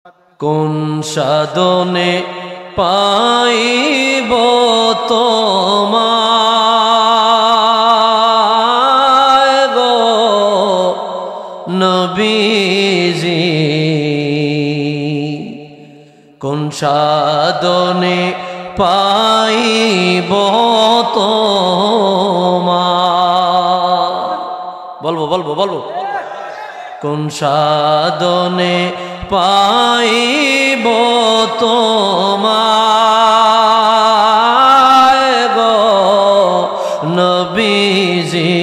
কোন সাধনে পাইব তোমায় গো নবীজি, কোন সাধনে পাইব তোমায়, বলবো বলবো বলবো, কোন সাধনে পাইব তোমায় গো নবীজি,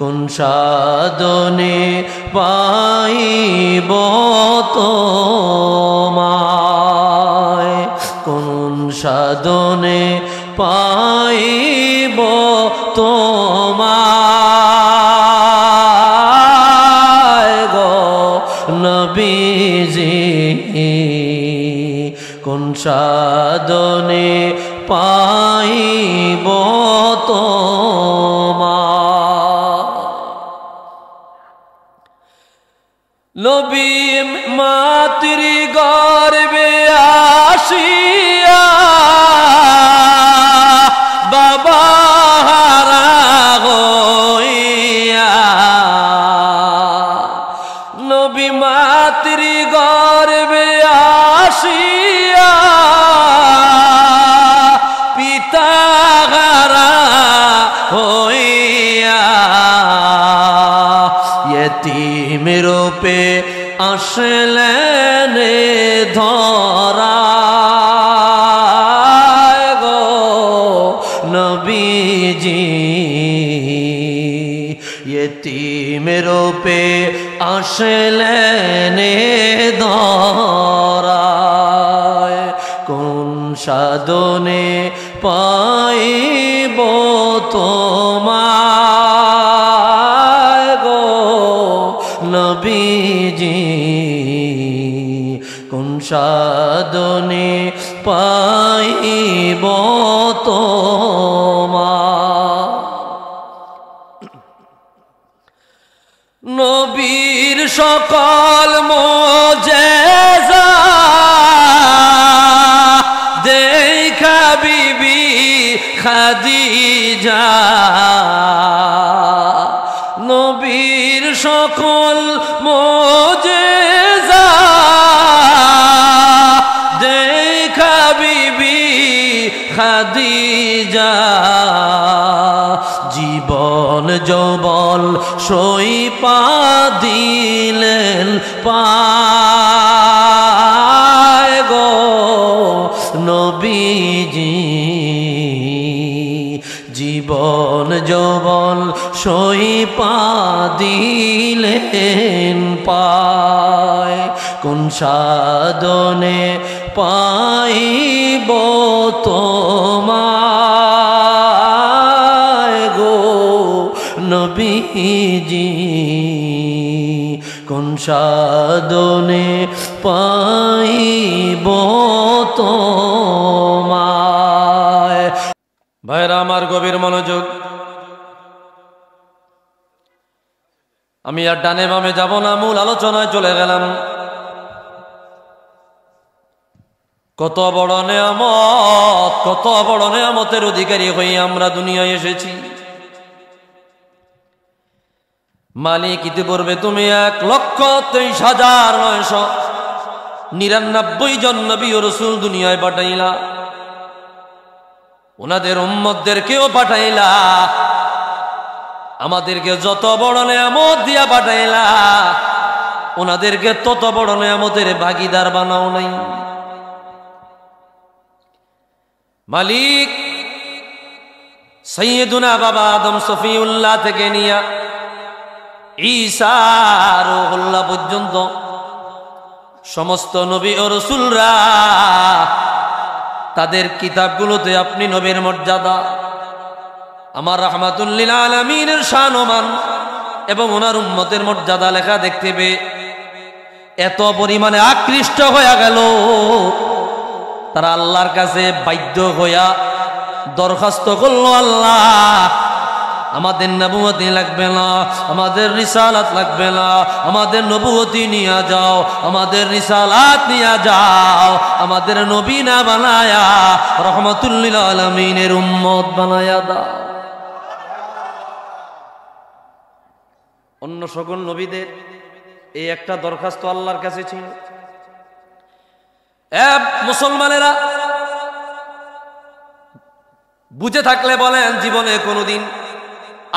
কোন সাধনে পাইব তোমায়, কোন সাধনে পাইব তোমায় গো নবীজি, কোন সাধনে পাইব তোমায়। নবী মাতৃ গর্ভে আসিয়া বাবা হারা হইয়া, নবী মাতৃ গর্ভে আসিয়া পিতা হারা হইয়া, यतीम रूपे আসলেন ধরায় গো নবীজি, यतीम रूपे আসলেন ধরায়, কোন সাধনে পাইব তোমায় গো নবীজি, কোন সাধনে পাইব তোমায়। নবীর সকল মুজিজা দেখা বিবি খাদিজা, নবীর সকল মুজিজা দেখা বিবি খাদিজা, জীবন যৌবন সইপা দিলেন পায় গো নবীজি, জীবন যৌবন সইপা দিলেন পায়, কোন সাধনে পাইব তোমায় গো নবীজি, কোন সাধনে পাইব তোমায়। ভাইরা আমার গভীর মনোযোগ, আমি আর ডানে বামে যাব না, মূল আলোচনায় চলে গেলাম। কত বড় নেয়ামত, কত বড় নেয়ামতের অধিকারী হয়ে আমরা দুনিয়ায় এসেছি। মালিক ইতিপূর্বে তুমি 1,23,999 জন নবী ও রাসূল দুনিয়ায় পাঠাইলা, ওনাদের উম্মতদেরকেও পাঠাইলা, আমাদেরকে যত বড় নেয়ামত দিয়া পাঠাইলা, ওনাদেরকে তত বড় নেয়ামতের ভাগীদার বানাও নাই। মালিক সাইয়্যিদুনা বাবা আদম সফিউল্লাহ থেকে নিয়া ঈসা রূহুল্লাহ পর্যন্ত সমস্ত নবী ও রাসূলরা তাদের কিতাবগুলোতে আপনি নবীর মর্যাদা, আমার রাহমাতুল লিল আলামিনের শানমান এবং ওনার উম্মতের মর্যাদা লেখা দেখতে পেয়ে এত পরিমাণে আকৃষ্ট হয়ে গেল, তারা আল্লাহর কাছে বাধ্য হইয়া দরখাস্ত করলো, আল্লাহ আমাদের নবুয়তি লাগবে না, আমাদের রিসালাত লাগবে না, আমাদের নবুয়তি নিয়ে যাও, আমাদের রিসালাত নিয়ে যাও, আমাদের নবী না বানায়া রহমাতুল লিল আলামিনের উম্মত বানায়া দাও। অন্য সকল নবীদের এই একটা দরখাস্ত আল্লাহর কাছে ছিল। মুসলমানেরা বুঝে থাকলে বলেন, জীবনে কোনোদিন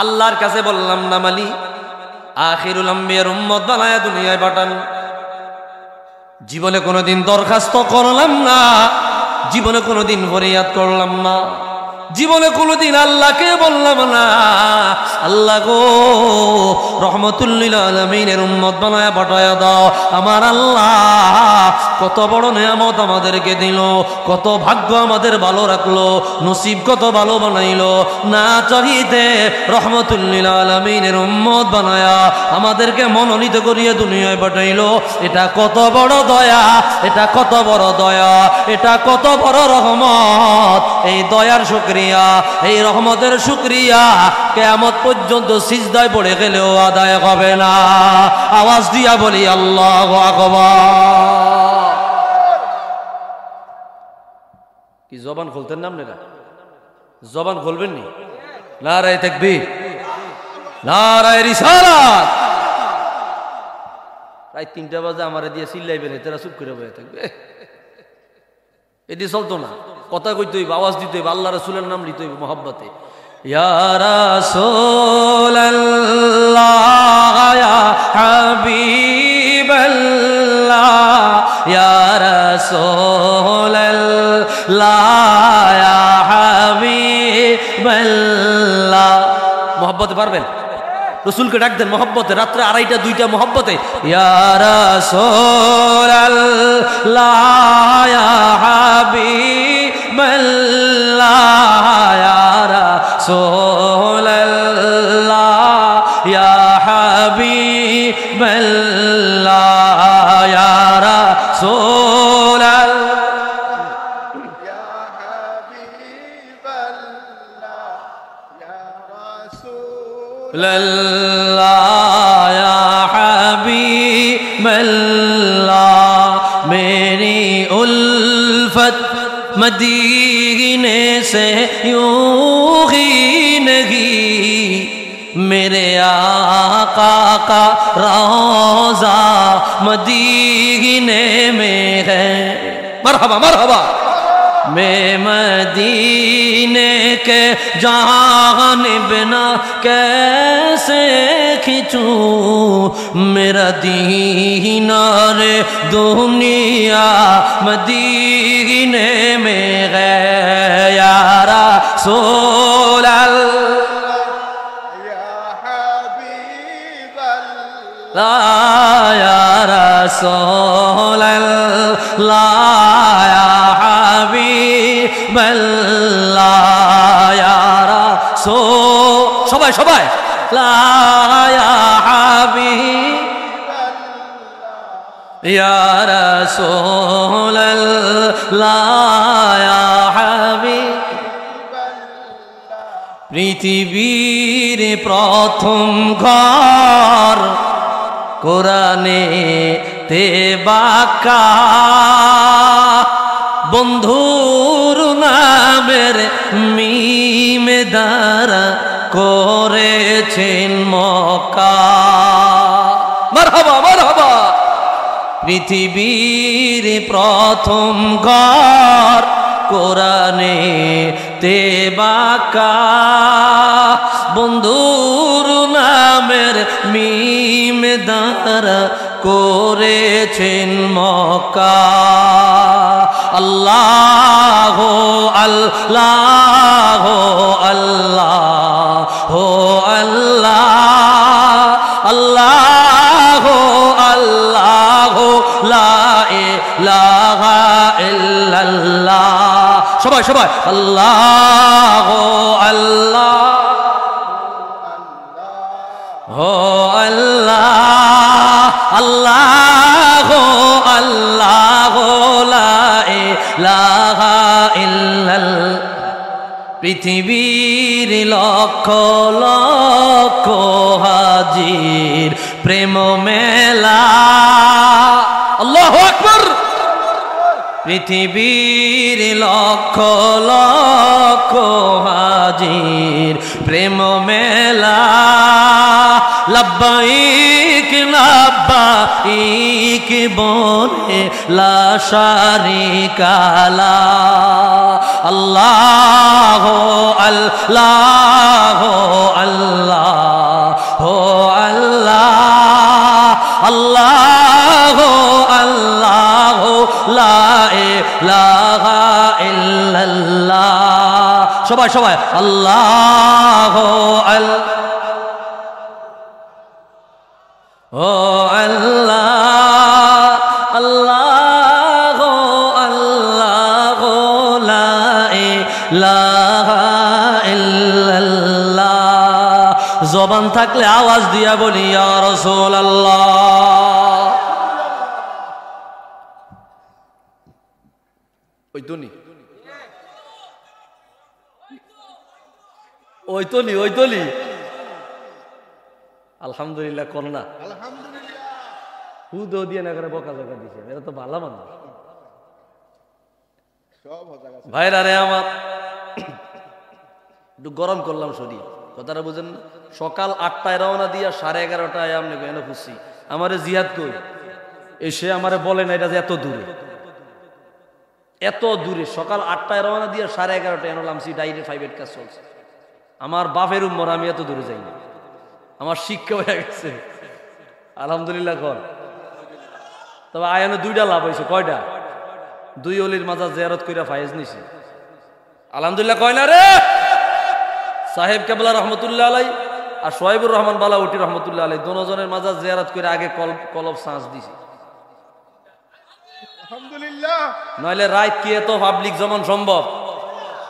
আল্লাহর কাছে বললাম না মালি আখিরুল আম্বিয়ার উম্মত বানায়া দুনিয়ায় পাঠান, জীবনে কোনোদিন দরখাস্ত করলাম না, জীবনে কোনোদিন ফরিয়াদ করলাম না, জীবনে কোনোদিন আল্লাহকে বললাম না আল্লাহ গো রহমাতুল লিল আলামিনের উম্মত বানায়া পাঠায়া দাও। আমার আল্লাহ কত বড় নিয়ামত আমাদেরকে দিল, কত ভাগ্য আমাদের ভালো রাখলো, নসিব কত ভালো বানাইলো, না চাহিতে রহমাতুল লিল আলামিনের উম্মত বানায়া আমাদেরকে মনোনীত করিয়া দুনিয়ায় পাঠাইলো। এটা কত বড় দয়া, এটা কত বড় দয়া, এটা কত বড় রহমত। এই দয়ার শুকরিয়া, এই রহমতের শুকরিয়া কিয়ামত পর্যন্ত সিজদায় পড়ে গেলেও আদায় হবে না। আওয়াজ দিয়া বলি আল্লাহু আকবার। কি জবান খুলতেন না আপনারা? জবান খুলবেন নি? নারায়ে তাকবীর, নারায়ে রিসালাত। প্রায় 3টা বাজে আমারে দিয়ে চিল্লাইবেন, এরা চুপ করে বসে থাকবে। এটি চলতো না, কথা কইতে হইব, আওয়াজ দিতে হইব, আল্লাহ রাসূলের নাম নিতে হইব মহব্বতে। ইয়া রাসূলাল্লাহ ইয়া হাবিবাল্লাহ ইয়া রাসূলাল্লাহ ইয়া হাবিবাল্লাহ। মহব্বতে পারবেন? রসুলকে ডাক দেন মহব্বতে, রাত্রে 2:30 2টা মহব্বতে। ইয়া রাসূলাল্লাহ ইয়া হাবিবাল্লাহ ইয়া রাসূলাল্লাহ ইয়া হাবিবাল্লাহ ইয়া রাসূলাল্লাহ लल्ला या हबीबल्लाह। मेरी उल्फत मदीने से यूं ही नहीं, मेरे आका का रोज़ा मदीने में है। मरहबा मरहबा। मैं मदीने के जानिब ना कैसे खिंचूं, मेरा दीनार दुनिया मदीने में है। या रसूल अल्लाह या हबीब अल्लाह या रसूल अल्लाह या হাবিবাল্লাহ ইয়া রাসূল। সবাই সবাই লা ইয়া হাবিবাল্লাহ ইয়া রাসূলাল্লাহ ইয়া হাবিবাল্লাহ। পৃথিবীর প্রথম ঘর কোরআনে তে বাঁকা, বন্ধুর নামের মিম দ্বারা করেছেন মক্কা। মারহাবা মারহাবা। পৃথিবীর প্রথম ঘর কোরআনে তে বাঁকা, বন্ধুর নামের মিম দ্বারা করেছেন মক্কা। আল্লাহ আল্লাহ আল্লাহ আল্লাহ আল্লাহ আল্লাহ লা ইলাহা ইল্লাল্লাহ। সবাই সবাই আল্লাহ আল্লাহ হো আল্লাহ আল্লাহ আল্লাহ লা ইলাহা ইল্লাল্লাহ পৃথিবীর লক্ষ লক্ষ হাজির প্রেম মেলা। আল্লাহু আকবার। পৃথিবীর লক্ষ লক্ষ হাজির প্রেম মেলা। লব্বাইক লব্বাইক বলে লা শারিকা লা। আল্লাহ আল্লাহ আল্লাহ আল্লাহ আল্লাহ আল্লাহ লা ইলাহা ইল্লাল্লাহ। সবাই সবাই আল্লাহ আল্লাহ ও আল্লাহ আল্লাহ আল্লাহ লা ইলাহা ইল্লাল্লাহ। জবান থাকলে আওয়াজ দিয়া বলি ইয়া রাসূলুল্লাহ। ওই তনি ওই তলি ওই তলি আলহামদুলিল্লাহ কর না, হুদো দিয়ে না করে বকা জকা দিছে। এরা তো ভালো মানুষ। ভাইরা রে আমার, একটু গরম করলাম শরীর, কথাটা বুঝেন। সকাল 8টায় রওনা দিয়া 11:30টায় আপনি কেন খুশি আমারে জিহাদ কই এসে আমারে বলে না এটা যে এত দূরে, এত দূরে। সকাল 8টায় রওনা দিয়া 11:30টায় এনলামছি ডাইরেক্ট 5 কাজ চলছে। আমার বাপের উম্মর, আমি এত দূরে যাই না, আমার শিক্ষা হয়ে গেছে আলহামদুলিল্লাহ কর। তবে আয়ানো 2টা লাভ হয়েছে। কয়টা? 2 অলির মাজার জিয়ারত কইরা ফায়েজ নিছি আলহামদুলিল্লাহ। কয় না রে? সাহেব কেবলা রহমতুল্লাহ আলাই আর সোহাইবুর রহমান বালাউটি রহমতুল্লাহ আলাই দুজনের মাজার জিয়ারত করে আগে কলব সাঁস দিছি আলহামদুলিল্লাহ। নইলে রাত কি এত পাবলিক যেমন সম্ভব,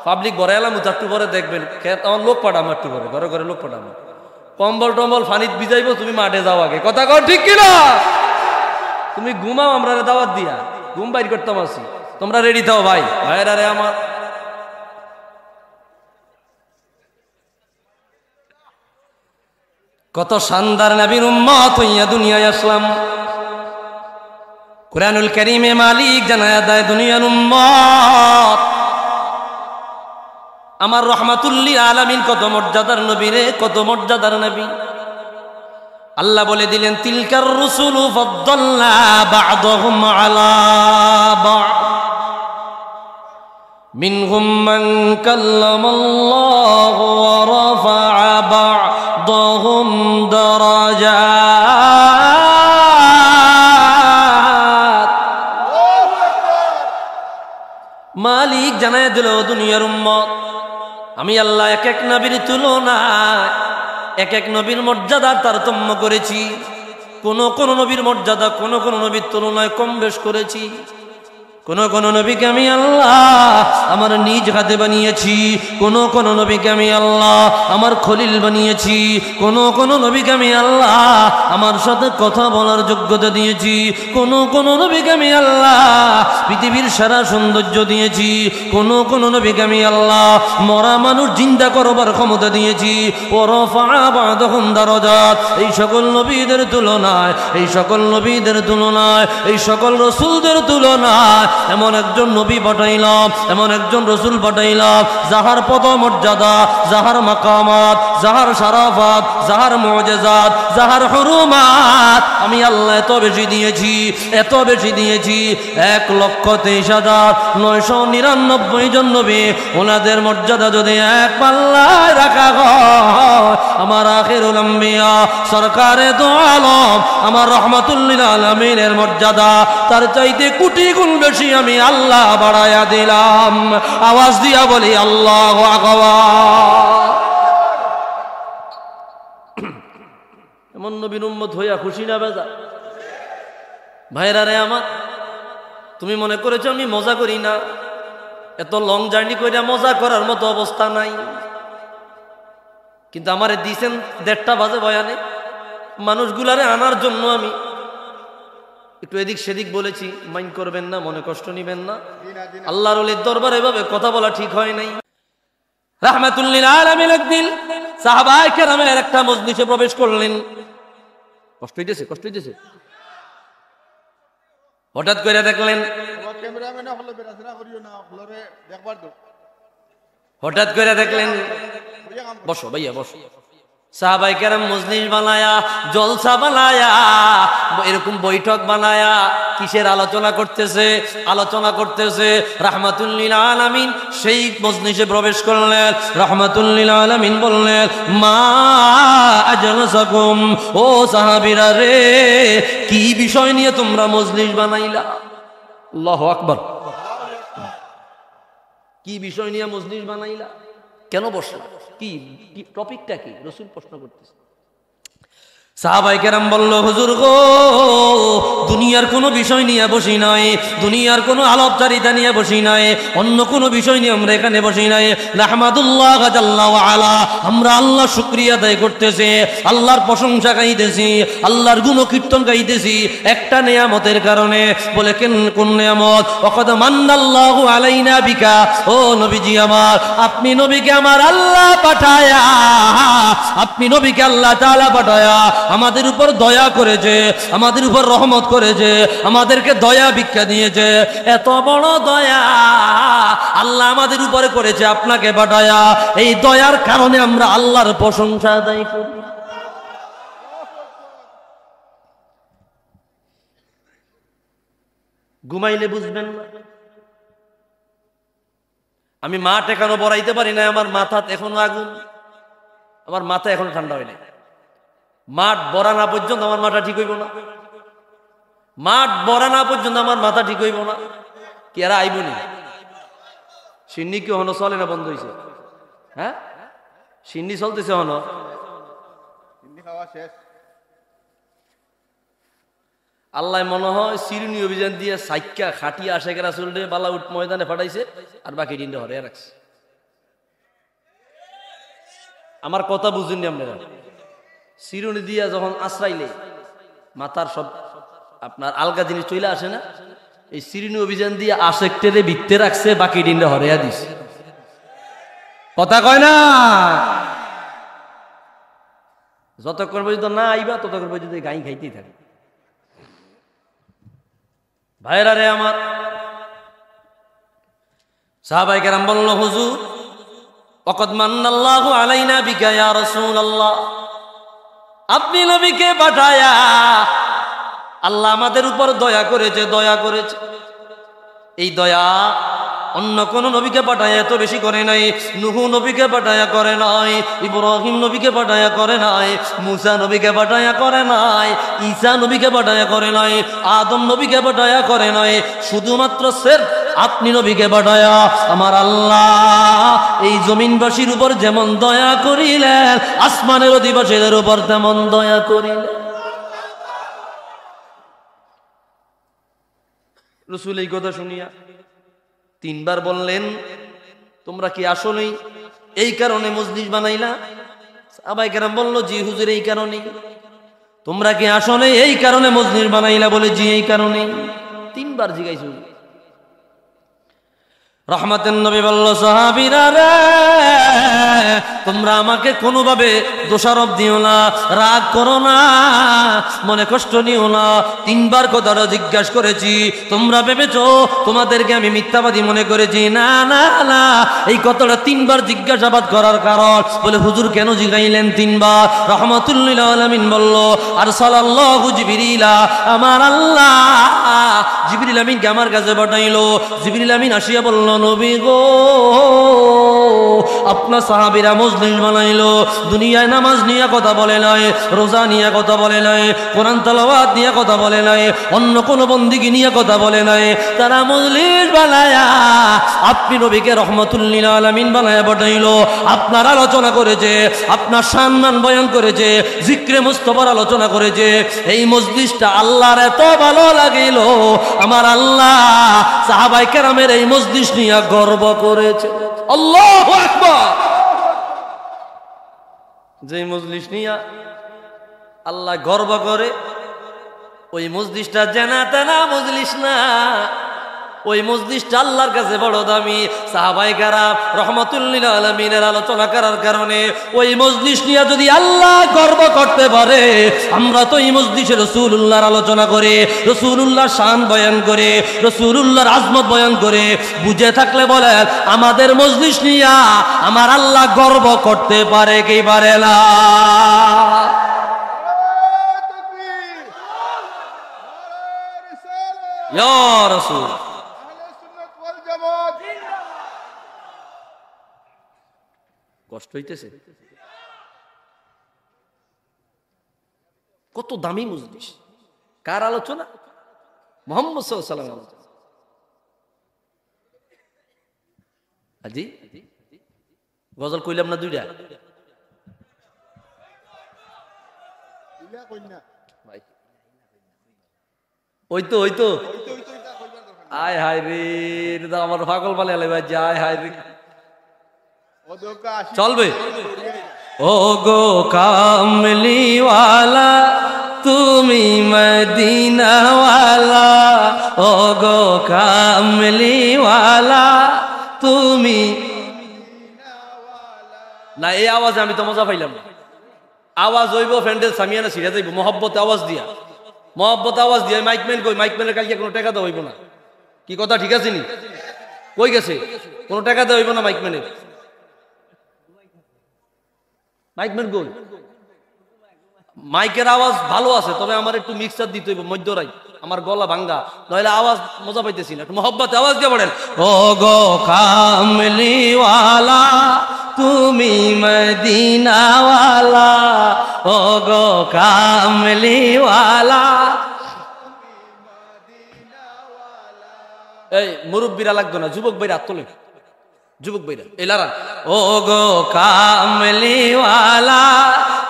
পাবলিক ভরে এলাম একটু পরে দেখবেন আমার লোক পাঠাম, একটু পরে ঘরে ঘরে লোক পাঠাম, কম্বল টম্বল ফানিত ভিজাইবো, তুমি মাঠে যাও আগে। কথা কও ঠিক কিনা? তুমি ঘুমাও, আমরা দাওয়াত দিয়া ঘুম বাইর করতাম আছি, তোমরা রেডি থাও ভাই। ভাইরা রে আমার, কত শানদার নবীর উম্মত হইয়া দুনিয়ায় আসলাম। কুরআনুল কারীমে মালিক জানায়া দেয় দুনিয়ার উম্মত আমার রহমাতুল লিল আলামিন কত মর্যাদার নবী রে, কত মর্যাদার নবী। আল্লাহ বলে দিলেন তিলকার রুসুলু ফাদ্দালনা বা'দাহুম আলা বা'দ মিনহুম মান কাল্লামাল্লাহু ওয়া রাফা'a বা'দাহুম দারাজাত। মালিক জানায় দিল দুনিয়ার উম্মত আমি আল্লাহ এক এক নবীর তুলনায় এক এক নবীর মর্যাদা তারতম্য করেছি। কোন কোন নবীর মর্যাদা কোন কোন নবীর তুলনায় কম বেশ করেছি। কোন কোন নবীকে আমি আল্লাহ আমার নিজ হাতে বানিয়েছি, কোন কোন নবীকে আমি আল্লাহ আমার খলিল বানিয়েছি, কোন কোন নবীকে আমি আল্লাহ আমার সাথে কথা বলার যোগ্যতা দিয়েছি, কোন কোন নবীকে আমি আল্লাহ পৃথিবীর সারা সৌন্দর্য দিয়েছি, কোন কোন নবীকে আমি আল্লাহ মরা মানুষ জিন্দা করবার ক্ষমতা দিয়েছি। ওয়ারফা'a বা'দাহুম দারাজাত। এই সকল নবীদের তুলনায়, এই সকল নবীদের তুলনায়, এই সকল রাসূলদের তুলনায় এমন একজন নবী পাঠাইলাম, এমন একজন রসুল পাঠাইলাম যাহার পদ মর্যাদা, যাহার মাকামাত, যাহার শারাফাত, যাহার মুআজিজাত, যাহার হুরুমাত আমি আল্লাহ এত বেশি দিয়েছি, এত বেশি দিয়েছি। 1,09,999 জন নবী, ওনাদের মর্যাদা যদি এক পাল্লায় রাখা হয় আমার আখিরুল আম্বিয়া সরকারে দো আলম আমার রহমাতুল লিল আলামিনের মর্যাদা তার চাইতে কোটি গুণ বেশি আমি আল্লাহ বাড়ায়া দিলাম। আওয়াজ দিয়া বলি আল্লাহু আকবার। এমন নবীর উম্মত হইয়া খুশি না বেজা? ভাইরা রে আমার, তুমি মনে করেছো আমি মজা করি না? এত লং জার্নি কইরা মজা করার মতো অবস্থা নাই। কিন্তু আমারে দিছেন 1:30 বাজে বয়ানে, মানুষগুলারে আনার জন্য আমি একটু এদিক সেদিক বলেছি, মাইন্ড করবেন না, মনে কষ্ট নিবেন না। আল্লাহর ওলির দরবারে এভাবে কথা বলা ঠিক হয় নাই। রাহমাতুল লিল আলামিন একদিন সাহাবায়ে কেরামের একটা মজলিসে প্রবেশ করলেন। কষ্ট হইতেছে। হঠাৎ করে দেখলেন, বসো ভাইয়া বসো, সাহাবায়ে কেরাম মজলিস বানায়া, জলসা বানায়া, এরকম বৈঠক বানায়া কিসের আলোচনা করতেছে? রাহমাতুল লিল আলামিন সেই মজলিসে প্রবেশ করলেন। রাহমাতুল লিল আলামিন বললেন, মা আজলাসাকুম, ও সাহাবীরা রে, কি বিষয় নিয়ে তোমরা মজলিস বানাইলা? আল্লাহু আকবার। কি বিষয় নিয়ে মজলিস বানাইলা? কেন বসলা? কি টপিকটা কি? রাসূল প্রশ্ন করতেছে। সাহাবায়ে কেরাম বলল, হুজুর গো, দুনিয়ার কোনো বিষয় নিয়ে বসি নাই, দুনিয়ার কোনো আলাপচারিতা নিয়ে বসি নাই, অন্য কোনো বিষয় নিয়ে আমরা এখানে বসি নাই। নাহমাদুল্লাহ জাল্লা ওয়া আলা, আমরা আল্লাহর শুকরিয়া আদায় করতেছি, আল্লাহর প্রশংসা গাইতেছি, আল্লাহর গুণকীর্তন গাইতেছি একটা নিয়ামতের কারণে। বলে কোন নিয়ামত? ওয়াকাদ মান্নাল্লাহু আলাইনা বিকা, ও নবীজি আমার, আপনি নবীকে আমার আল্লাহ পাঠায়া, আপনি নবীকে আল্লাহ তাআলা পাঠায়া আমাদের উপর দয়া করেছে, আমাদের উপর রহমত করেছে, আমাদেরকে দয়া ভিক্ষা দিয়েছে। এত বড় দয়া আল্লাহ আমাদের উপরে করেছে আপনাকে পাঠায়া। এই দয়ার কারণে আমরা আল্লাহর প্রশংসা আদায় করি। ঘুমাইলে বুঝবেন না। আমি মাঠ এখনো বড়াইতে পারি না, আমার মাথা এখনো আগুন, আমার মাথা এখনো ঠান্ডা হয় নাই। মাঠ বড়া না পর্যন্ত আমার মাথা ঠিক হইব না, মাঠ বড়া না পর্যন্ত আমার মাথা ঠিক হইব না। কি এরা আইব নি? সিন্নি কি হনো চলে না, বন্ধ হয়েছে? হ্যাঁ, সিন্নি চলতেছে হনো, আল্লাহ মনে হয় সিরুনি অভিযান দিয়ে সাইক্কা খাটিয়া আশেকেরা চলতে বালা উঠ ময়দানে ফাটাইছে, আর বাকি দিনটা হরে রাখছে। আমার কথা বুঝেননি আপনারা? সিরুনি দিয়া যখন আশ্রাইলে মাথার সব আপনার আলগা জিনিস চলে আসে না, এই সিরুনি অভিযান দিয়ে আশেকটেরে ভিত্তে রাখছে, বাকি দিনটা হরেয়া দিছে। কথা কয় না? যতক্ষণ পর্যন্ত না আইবা ততক্ষণ পর্যন্ত গাই খাইতেই থাকে। ভাইরা রে আমার, সাহাবায়ে কেরাম বলল, হুজুর ওয়াকাদ মান্নাল্লাহু আলাইনা বিকা ইয়া রাসূলুল্লাহ, আপনি নবীকে পাঠায়া আল্লাহ আমাদের উপর দয়া করেছে। এই দয়া অন্য কোন নবীকে পাঠায়া এত বেশি করে নাই। নূহ নবীকে পাঠায়া করে নাই, ইব্রাহিম নবীকে পাঠায়া করে নাই, মুসা নবীকে পাঠায়া করে নাই, ঈসা নবীকে পাঠায়া করে নাই, আদম নবীকে পাঠায়া করে নাই। শুধুমাত্র সির্ফ আপনি নবীকে পাঠায়া আমার আল্লাহ এই জমিনবাসীর উপর যেমন দয়া করিলেন, আসমানের অধিবাসীদের উপর তেমন দয়া করিলেন। রাসূল এই কথা শুনিয়া তিনবার বললেন, তোমরা কি আসলেই এই কারণে মজলিস বানাইলা? সাহাবায়ে কেরাম বলল, জি হুজুর, এই কারণে। তোমরা কি আসলে এই কারণে মজলিস বানাইলা? বলে, জি এই কারণে। তিনবার জিজ্ঞাসা। রহমতের নবী বলল, সাহাবীরা রে, তোমরা আমাকে কোনোভাবে দোষারোপ দিও না, রাগ করো না, মনে কষ্ট নিও না। তিনবার কথাটা জিজ্ঞাসা করেছি, তোমরা ভেবেছো তোমাদেরকে আমি মিথ্যাবাদী মনে করেছি? না না না, এই কথাটা তিনবার জিজ্ঞাসাবাদ করার কারণ। বলে, হুজুর কেন জিগাইলেন তিনবার? রহমাতুল লিল আলামিন বলল, আরসালাল্লাহু জিবরিলা, আমার আল্লাহ জিবরিল আমিনকে আমার কাছে পাঠাইলো। জিবরিল আমিন আসিয়া বলল, নবী গো, আপনার সাহাবীরা মজলিস বানাইলো, দুনিয়ায় নামাজ নিয়ে কথা বলে নাই, রোজা নিয়ে কথা বলে নাই, কোরআন তেলাওয়াত নিয়ে কথা বলে নাই, অন্য কোন বন্দিগি নিয়ে কথা বলে নাই। তারা মজলিস বানায়া আপনি নবীকে রহমাতুল লিল আলামিন বানায়া পাঠাইলো। আপনার আলোচনা করেছে, আপনার সম্মান বয়ান করেছে, জিক্রে মুস্তাফার আলোচনা করেছে। এই মজলিসটা আল্লাহর এত ভালো লাগিল, আমার আল্লাহ সাহাবায়ে কেরামের এই মজলিস নিয়ে গর্ব করেছে। আল্লাহু আকবার। যে মজলিস নিয়ে আল্লাহ গর্ব করে, ওই মজলিসটা জানা তেনা মজলিস না। ওই মজলিসটা আল্লাহর কাছে বড় দামি। সাহাবায়ে কেরাম রাহমাতুল্লিল আলামিনের আলোচনা করার কারণে ওই মজলিস নিয়ে যদি আল্লাহ গর্ব করতে পারে, আমরা তো এই মজলিসে রাসূলুল্লাহর আলোচনা করে, রাসূলুল্লাহর শান বয়ান করে, রাসূলুল্লাহর আজমত বয়ান করে বুঝে থাকলে বলেন আমাদের মজলিস নিয়ে আমার আল্লাহ গর্ব করতে পারে কি পারে না? ইয়া রাসূল কষ্ট হইতেছে? কত দামি মজলিস, কার আলোচনা? মুহাম্মদ সাল্লাল্লাহু আলাইহি ওয়াসাল্লাম আলোচনা। আজি গজল কইলাম না দুইটা? ওই তো আয় হায় রে, আমার পাগল বলে ভাই যায় হায় রে। চলবে? ও গো কামলিওয়ালা তুমি মদিনাওয়ালা, ও গো কামলিওয়ালা তুমি না। এই আওয়াজে আমি তো মজা পাইলাম না। আওয়াজ হইব ফ্যান্ডেল সামিয়ানা ছিড়ে যাইব, মহব্বত আওয়াজ দিয়া, মহব্বত আওয়াজ দিয়া। মাইকম্যান কই? মাইকম্যানের কালকে কোনো টাকা দেওয়া হইব না। কি কথা ঠিক আছে নি? কই গেছে? কোনো টাকা দেওয়া হইব না মাইকম্যানের। মাইকম্যান কই? মাইকের আওয়াজ ভালো আছে, তবে আমার একটু মিক্সার দিতে হইব মধ্যরাই, আমার গলা ভাঙ্গা, নইলে আওয়াজ মজা পাইতেছি না। একটু মহব্বত আওয়াজ দিয়ে বলেন, ও গো কামলিওয়ালা তুমি মদিনাওয়ালা, ও গো কামলিওয়ালা। এই মুরব্বীরা লাগতো না, যুবক ভাইরা হাত তোলেন, যুবক ভাইরা এলারা। ও গো কামলিওয়ালা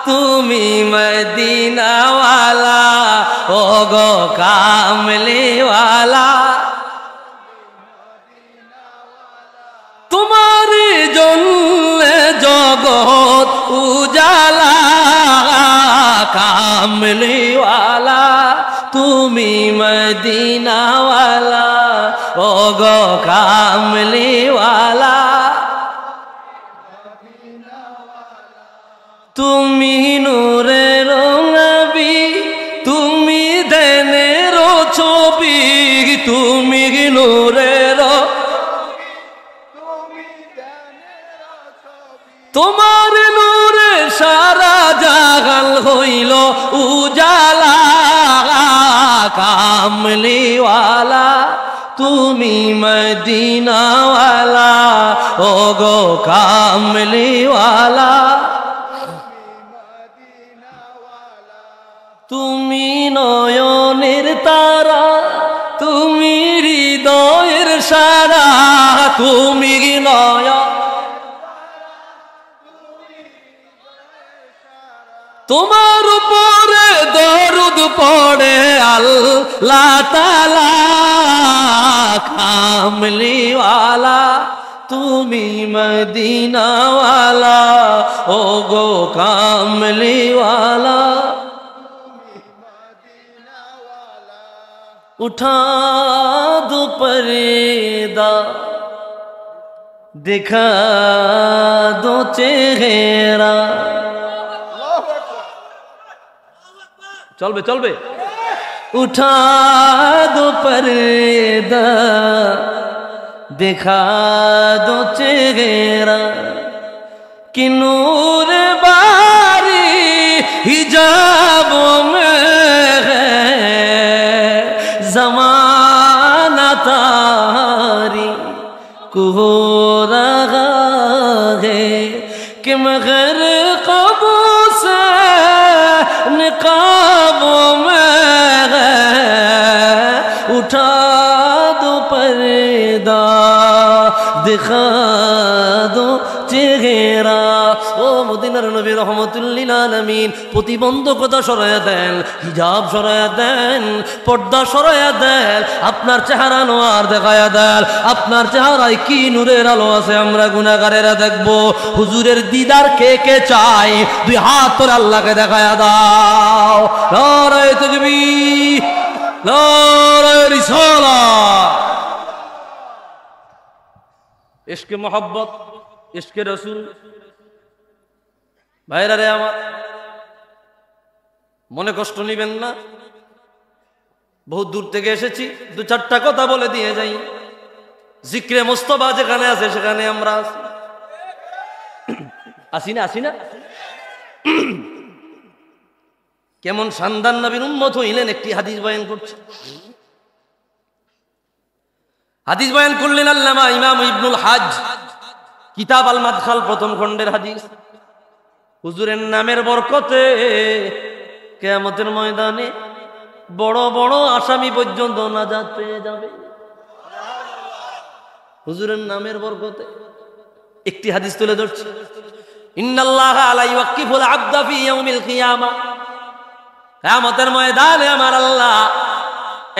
তুমি মদিনাওয়ালা, ও গো কামলিওয়ালা তোমার জন্য জগৎ উজালা, কামলিওয়ালা তুমি মদিনাওয়ালা, ও গো কামলিওয়ালা তুমি নূরের নবী, তুমি দেনের ছবি, তুমি নূরের, তোমার নূরে সারা জাগাল হইল উজালা, কামলিওয়ালা তুমি মদিনাওয়ালা, ও গো কামলিওয়ালা তুমি নয়নের তারা, তুমি হৃদয়ের সারা, তুমি নয়ন, তোমার উপরে দরুদ পড়ে আল্লাহ তাআলা, কামলিওয়ালা তুমি মদিনাওয়ালা, ও গো কামলিওয়ালা उठा दो पर्दा दिखा दो चेहरा। चलबे चलबे उठा दो पर्दा दिखा दो चेहरा कि नूर बारी हिजाबों में है ज़माना तारी को हो रहा है कि मगर क़बू से निकाबों में है उठा दो पर्दा दिखा दो चेहरा। ও মদিনার নবী রহমতুল লিল আলামিন প্রতিবন্ধকতা সরায়া দেন, হিজাব সরায়া দেন, পর্দা সরায়া দেন, আপনার চেহারা নোয়ার দেখায়া দেন। আপনার চেহারায় কি নূরের আলো আছে আমরা গুনাহগারেরা দেখব। হুজুরের দিদার কে কে চায় দুই হাত তোলে আল্লাহকে দেখায়া দাও। নারায়ে তাকবীর, নারায়ে রিসালাত। ইশকে মোহাব্বত, ইশকে রসুল। ভাইরা রে আমার, মনে কষ্ট নিবেন না, বহুত দূর থেকে এসেছি, দু চারটা কথা বলে দিয়ে যাই। জিক্রে মোস্তফা যেখানে আছে সেখানে আমরা আসি না, আসি না? কেমন শানদার নবীর উম্মত হইলেন, একটি হাদিস বয়ান করছে। হাদিস বয়ান করলেন আল্লামা ইমাম ইবনুল হাজ, কিতাব আল মাদখাল প্রথম খণ্ডের হাদিস। হুজুরের নামের বরকতে কিয়ামতের ময়দানে বড় বড় আসামি পর্যন্ত নাজাত পেয়ে যাবে হুজুরের নামের বরকতে। একটি হাদিস তুলে ধরছি, ইন্নাল্লাহা লা ইউওয়াক্কিফুল আবদা ফি ইয়াউমিল কিয়ামা, কিয়ামতের ময়দানে আমার আল্লাহ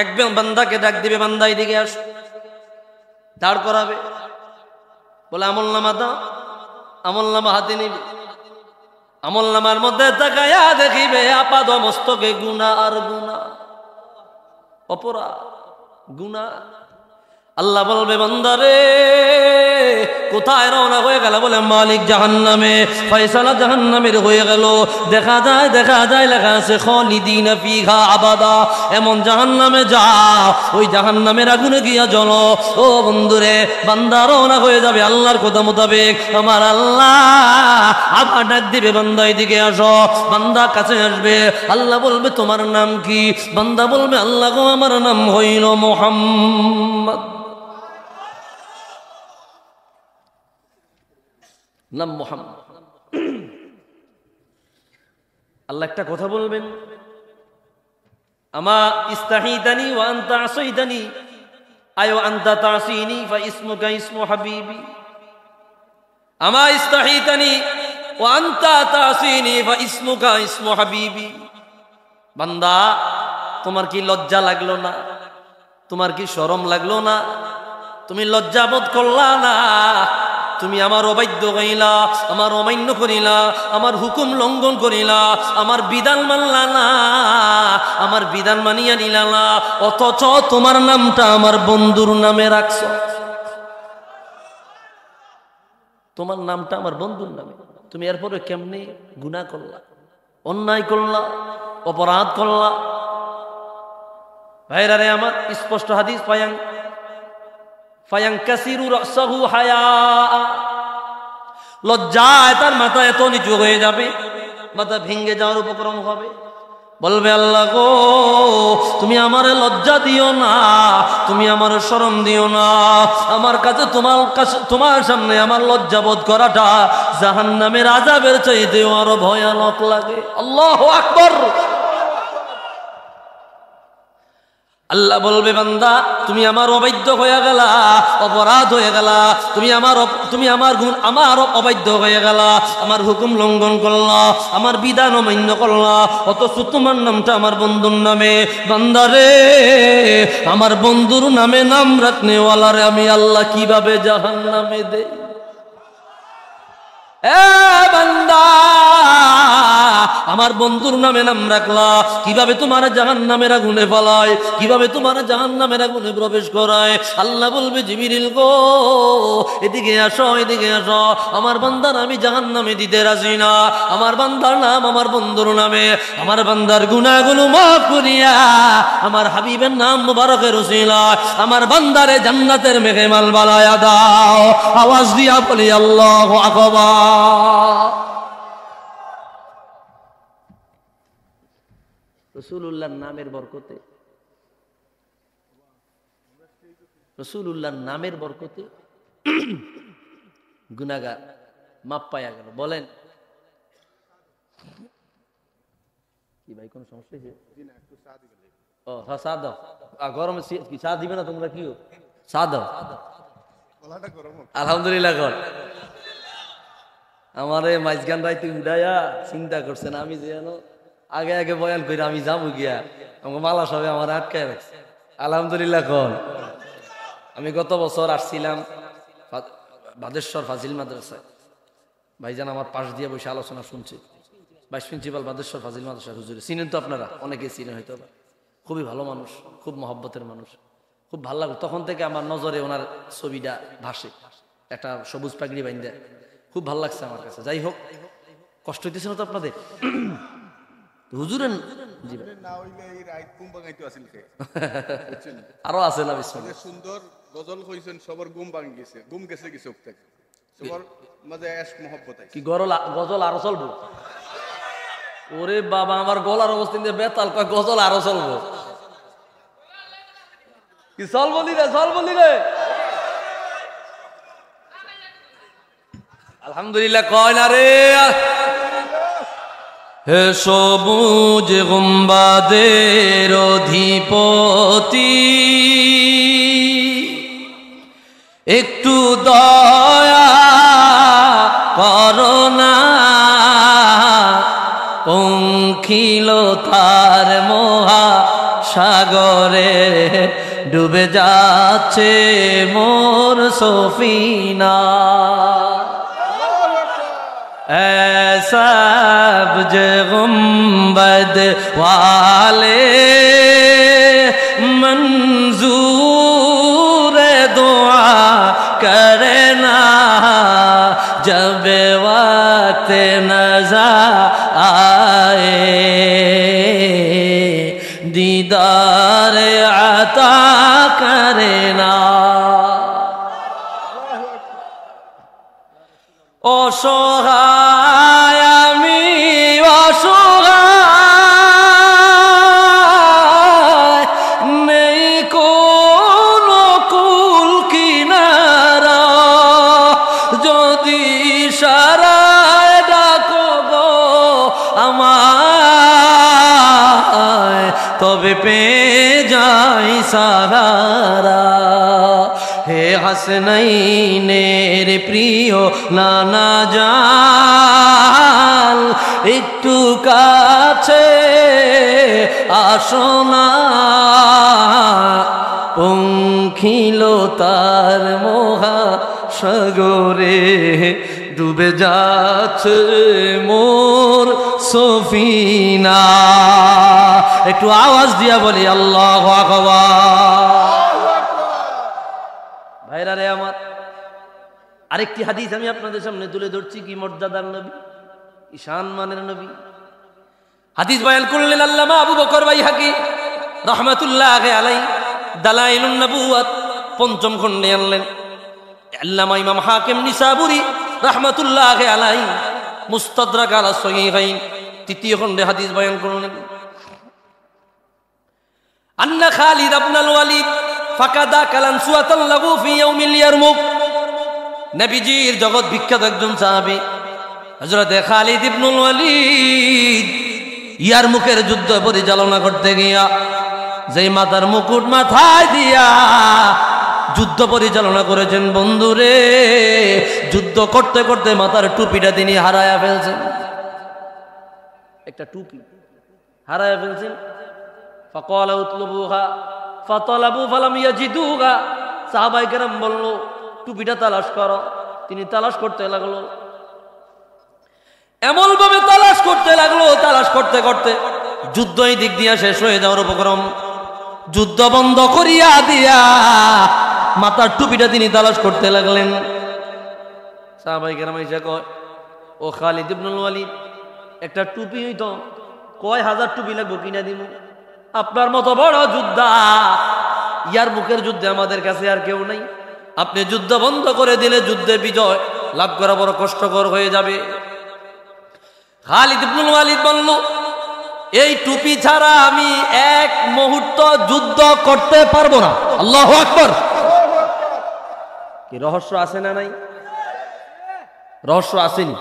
একজন বান্দাকে ডাক দিবে, বান্দা এদিকে আসো, দাঁড় করাবে, বলে আমলনামা দাও। আমলনামা হাতে নিবে, আমলনামার মধ্যে তাকায়া দেখিবে আপাদ মস্তকে গুনাহ আর গুনাহ, অপরাধ, গুনাহ। আল্লাহ বলবে বান্দারে কোথায় রওনা হয়ে গেল? বলে মালিক জাহান্নামে, ফয়সালা জাহান্নামের হয়ে গেল। দেখা যায় লেখা আছে খালিদিনা ফিহা আবাদা, এমন জাহান্নামে যা, ওই জাহান্নামের আগুনে গিয়া জ্বলো। ও বন্ধুরে, বান্দা রওনা হয়ে যাবে আল্লাহর কথা মোতাবেক। আমার আল্লাহ আবার ডাক দিবে, বান্দা এদিকে আসো। বান্দা কাছে আসবে, আল্লাহ বলবে তোমার নাম কি? বান্দা বলবে আল্লাহ গো আমার নাম হইল মুহাম্মদ। নাম মুহাম্মদ। আল্লাহ একটা কথা বলবেন, আমা ইস্তাহিদানি ওয়া আনতা আসাইদানি আয় আনতা তাসিনি ফা ইসমুকা ইসমু হাবিবি। আমা ইস্তাহিদানি ওয়া আনতা তাসিনি ফা ইসমুকা ইসমু হাবিবি। বান্দা তোমার কি লজ্জা লাগলো না? তোমার কি শরম লাগলো না? তুমি লজ্জা বোধ করলা না? তুমি আমার অবাধ্য হইলা, আমার অমান্য করিলা, আমার হুকুম লঙ্ঘন করিলা, আমার বিধান মানলা না, আমার বিধান মানিয়া নিলা না, অথচ তোমার নামটা আমার বন্ধুর নামে রাখছ। তোমার নামটা আমার বন্ধুর নামে, তুমি এরপরে কেমনে গুনাহ করলা, অন্যায় করলা, অপরাধ করলা। ভাইরা রে আমার, স্পষ্ট হাদিস, ফায়াংকাসিরু রাসাহু হায়া, লজ্জায় তার মাথা এত নিচু হয়ে যাবে, মাথা ভেঙে যাওয়ার উপক্রম হবে। বলবে আল্লাহ গো তুমি আমার লজ্জা দিও না, তুমি আমার শরম দিও না। আমার কাছে তোমার সামনে আমার লজ্জা বোধ করাটা জাহান্নামের আযাবের চাইতেও আরো ভয়ানক লাগে। আল্লাহু আকবার। আল্লাহ বলবে বান্দা তুমি আমার অবাধ্য হয়ে গেলা, অপরাধ হয়ে গেলা, তুমি আমার অবাধ্য হয়ে গেলা, আমার হুকুম লঙ্ঘন করলা, আমার বিধান অমান্য করলা, অথচ তোমার নামটা আমার বন্ধুর নামে। বান্দারে আমার বন্ধুর নামে নাম রাখনেওয়ালারে আমি আল্লাহ কিভাবে জাহান্নামে দেই? বান্দা আমার বন্ধুর নামে নাম রাখলা, কিভাবে তোমার জাহান্নামের আগুনে ফেলায়, কিভাবে তোমার জাহান্নামের আগুনে প্রবেশ করায়। আল্লাহ বলবে জিবরিল গো এদিকে আসো, এদিকে আসো। আমার বান্দার আমি জাহান্নামে দিতে রাজি না। আমার বান্দার নাম আমার বন্ধুর নামে, আমার বান্দার গুনাহগুলো মাফ করিয়া আমার হাবিবের নাম মুবারকের উসিলায় আমার বান্দারে জান্নাতের মেহমান বানায়া দাও। আওয়াজ দিয়া বলি আল্লাহু আকবার। রাসূলুল্লাহর নামের বরকতে, রাসূলুল্লাহর নামের বরকতে গুনাহগার মাপ পায়া গেল। বলেন কি ভাই, কোন সমস্যা হয়েছে? ও হ্যাঁ, চা দাও। গরমে কি চা দিবে না তোমরা? কি চা দাও। আলহামদুলিল্লাহ। কর আমার এই মাঝগান রাইতে উড়াইয়া চিন্তা করছেন আমি যেন আগে আগে বয়ান করে আমি যাবো গিয়া, আমাকে মালা সবে আমার আটকায় রাখছে। আলহামদুলিল্লাহ। কর আমি গত বছর আসছিলাম বাদেশ্বর ফাজিল মাদ্রাসায়, ভাইজান আমার পাশ দিয়ে বসে আলোচনা শুনছে, ভাইস প্রিন্সিপাল বাদেশ্বর ফাজিল মাদ্রাসা হুজুর, চিনেন তো আপনারা, অনেকে চিনেন হয়তো। খুবই ভালো মানুষ, খুব মহব্বতের মানুষ, খুব ভালো লাগে। তখন থেকে আমার নজরে ওনার ছবিটা ভাসে। একটা সবুজ পাগড়ি বাইন্দা, খুব ভালো লাগছে আমার কাছে। যাই হোক, কষ্ট হইতেছে না তো আপনাদের? হুজুরের আরো আছে না? সুন্দর গজল কইছেন, সবার ঘুম ভাঙি গেছে, ঘুম গেছে কি চোখ থেকে, সবার মাঝে ইশক মহব্বত আছে। কি গজল আরো চলবো? ওরে বাবা, আমার গলার অবস্থা নিয়ে বেতাল, কয় গজল আরো চলবো? কি চলবো দিলে, চলবো দিলে? আলহামদুলিল্লাহ কয় না রে। হে সবুজ গুম্বাদের অধিপতি, একটু দয়া করো না, পঙ্খিলতার মহা সাগরে ডুবে যাচ্ছে মোর সফিনা। সবজ গুম্বদ वाले मंजूर दुआ करना, जब वक्त नज़र आए दीदार अता करना। অসহায় আমি অসহায়, নেই কোনো কুল কিনারা, যদি সারায় ডাকো গো আমায়, তবে পেয়ে যাই সাহারা। হে হাসনাইনের প্রিয় নানা জান, একটু কাছে আসো না, পঙ্খিলতার মহা সাগরে ডুবে যাচ্ছে মোর সফিনা। একটু আওয়াজ দিয়া বলি আল্লাহু আকবার। ভাইরা রে আমার, আরেকটি হাদিস আমি আপনাদের সামনে তুলে ধরছি। কি মর্যাদার নবী, কি সম্মানের নবী। হাদিস বয়ান করলেন আল্লামা আবু বকর বাইহাকি রাহমাতুল্লাহি আলাইহি, দালাইলুন নবুওয়াত পঞ্চম খণ্ডে আনলেন। আল্লামা ইমাম হাকিম নিসাবুরি রাহমাতুল্লাহি আলাইহি মুস্তাদরাক আলা সহিহাইন তৃতীয় খণ্ডে হাদিস বয়ান করলেন। আন্না খালিদ ইবনুল ওয়ালিদ ফাকাদা কালান সুয়াতান লাগু ফি ইয়াউমিল ইয়ারমুক। নবীজির জগৎ বিখ্যাত একজন সাহাবী হযরত খালিদ ইবনুল ওয়ালিদ ইয়ারমুকের যুদ্ধ পরিচালনা করতে গিয়া যেই মাথার মুকুট মাথায় দিয়া যুদ্ধ পরিচালনা করেছেন, বন্ধুরে, যুদ্ধ করতে করতে মাথার টুপিটা তিনি হারায়া ফেলছেন। একটা টুপি হারায়া ফেলছেন। ফাকালা উতলুবুহা ফাতালাবু ফালাম ইয়াজিদুহা। সাহাবায়ে কেরাম বলল, টুপিটা তালাশ করো। তিনি তালাশ করতে লাগলো, এমন ভাবে তালাশ করতে লাগলো, তালাশ করতে করতে যুদ্ধ এই দিক দিয়া শেষ হয়ে যাওয়ার উপক্রম। যুদ্ধ বন্ধ করিয়া দিয়া মাথার টুপিটা তিনি তালাশ করতে লাগলেন। সাহাবায়ে কেরাম এসে কয়, ও খালিদ ইবনুল ওয়ালিদ, একটা টুপি হইতো কয় হাজার টুপি লাগবো কিনা দিব। আপনার মতো বড় যোদ্ধা, ইয়ারমুকের যুদ্ধে আমাদের কাছে আর কেউ নাই। আপনি যুদ্ধ বন্ধ করে দিলে যুদ্ধে বিজয় লাভ করা বড় কষ্টকর হয়ে যাবে। খালিদ ইবনুল ওয়ালিদ বলল, এই টুপি ছাড়া আমি এক মুহূর্ত যুদ্ধ করতে পারবো না। আল্লাহু আকবার। কি রহস্য আছে না নাই? রহস্য আসেনি?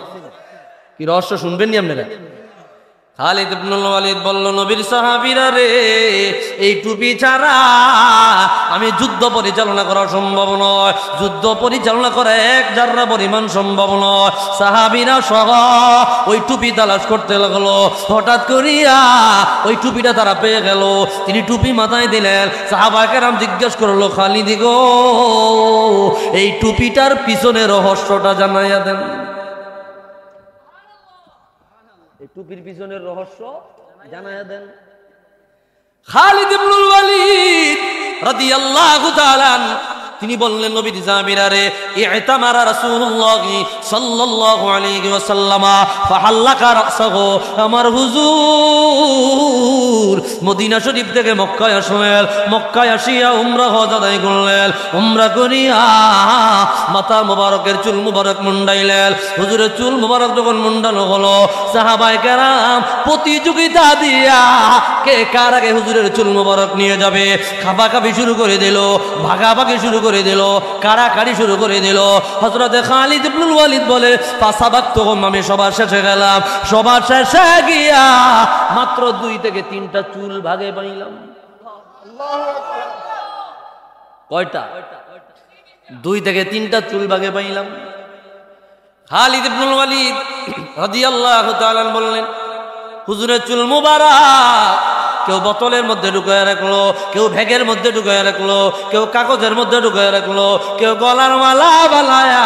কি রহস্য শুনবেননি আপনারা? খালিদ ইবনুল ওয়ালিদ বলল, নবীর সাহাবীরা রে, এই টুপি ছাড়া আমি যুদ্ধ পরিচালনা করা সম্ভব নয়, যুদ্ধ পরিচালনা করা এক জাররা পরিমাণ সম্ভব নয়। সাহাবীরা সহ ওই টুপি তালাশ করতে লাগলো। হঠাৎ করিয়া ওই টুপিটা তারা পেয়ে গেল। তিনি টুপি মাথায় দিলেন। সাহাবায়ে কেরাম জিজ্ঞেস করলো, খালিদ গো, এই টুপিটার পিছনে রহস্যটা জানাইয়া দেন। টুপির পিছনের রহস্য জানায়া দেন। খালিদ ইবনুল ওয়ালিদ রাদিয়াল্লাহু তাআলা তিনি বললেন নবী জাবিরারে ইতামারা রাসূলুল্লাহ সাল্লাল্লাহু আলাইহি ওয়াসাল্লাম ফাহাল্লাকা রাসাহু, আমার হুজুর মদিনা শরীফ থেকে মক্কায় আসলেন, মক্কায় আসিয়া উমরা হজ আদায় করলেন, উমরা করিয়া মাথা মোবারকের চুল মোবারক মুন্ডাইলেন। হুজুরের চুল মোবারক যখন মুন্ডানো হলো, সাহাবায়ে কেরাম প্রতিযোগিতা দিয়া কে কার আগে হুজুরের চুল মোবারক নিয়ে যাবে খাবাখাবি শুরু করে দিল, ভাগাভাগি শুরু করে দিল, কাড়াকাড়ি শুরু করে দিল। হযরতে খালিদ ইবনুল ওয়ালিদ বলে ফাসাবাক্তুহুম, আমি সবার শেষে গেলাম, সবার শেষে গিয়া মাত্র 2 থেকে 3টা চুল ভাগে পাইলাম। কয়টা? 2 থেকে 3টা চুল ভাগে পাইলাম। খালিদ ইবনুল ওয়ালিদ রাদিয়াল্লাহু তাআলা বললেন হুজুরের চুল মুবারক কেউ বোতলের মধ্যে ঢুকায় রাখলো, কেউ ব্যাগের মধ্যে ঢুকায় রাখলো, কেউ কাগজের মধ্যে ঢুকায় রাখলো, কেউ গলার মালা বানায়া